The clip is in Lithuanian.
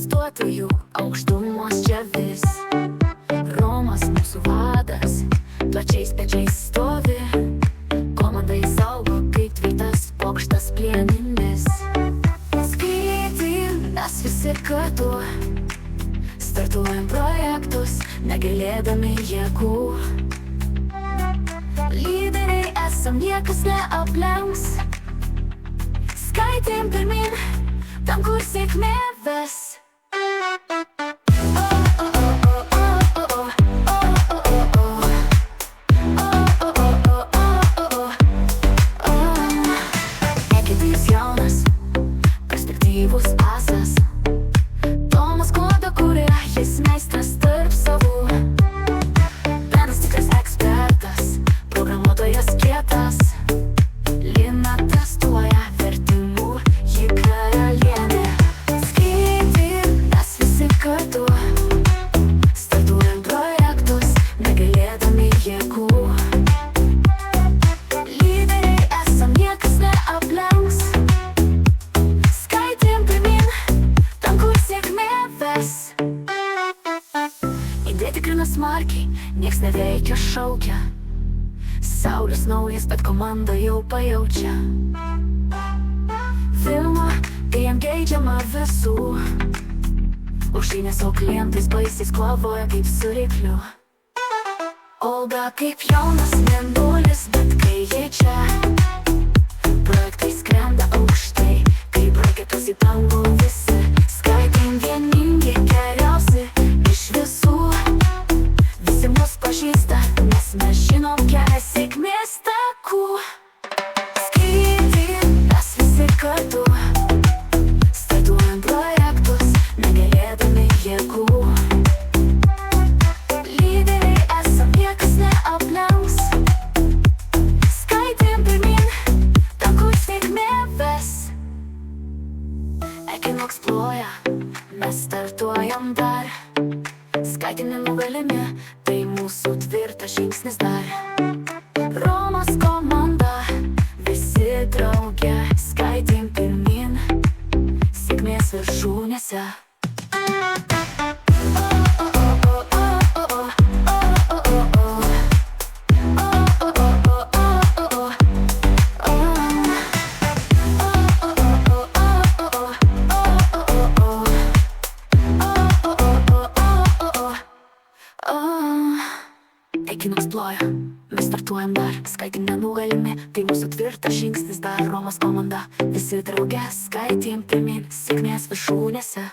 investuotojų aukštumos čia vis. Romas mūsų vadas, plačiais pečiais stovi, komandai saugo kaip tvirtas bokštas plieninis. Skaitym mes visi kartu, startuojam projektus, negailėdami jėgų. Lyderiai esam, niekas neaplenks. Skaitym pirmin, tam kur sėkmė ves. Egidijus jaunas, perspektyvus asas. Tomas kodą kuria, jis meistras tarp savų. Benas tikras ekspertas, programuotojas kietas. Lina testuoja vertimų, ji karalienė. Skaitym mes visi kartu, startuojam projektus, negailėdami jėgų. Lyderiai esam, niekas neaplenks. Skaitym pirmin, tam kur sėkmė ves. Idėja tikrina smarkiai, nieks neveikia, šaukia. Saulės naujas, bet komanda jau pajaučia filmą, kai jam geidžiama visų. Aušrinė savo klientais baisiais kovoja kaip su rykliu. Olga kaip jaunas mėnulis, bet kai ji čia, projektai skrenda aukštai, kaip raketos į dangų visi. Skaitym vieningi, geriausi iš visų. Visi mus pažįsta, nes mes žinom kelią sėkmės takų. Skaitym mes visi kartu, startuojam projektus, negailėdami jėgų. Lyderiai esam, niekas neaplenks. Skaitym pirmin, tam kur sėkmė ves. Equinox ploja, mes startuojam dar. Skaitym nenugalimi, tai mūsų tvirtas žingsnis dar. Romos komanda, visi drauge, skaitym pirmin, sėkmės viršūnėse. Equinox ploja, mes startuojam dar. Skaitym nenugalimi, tai mūsų tvirtas žingsnis dar. Romos komanda, visi drauge, skaitym pirmin, sėkmės viršūnėse.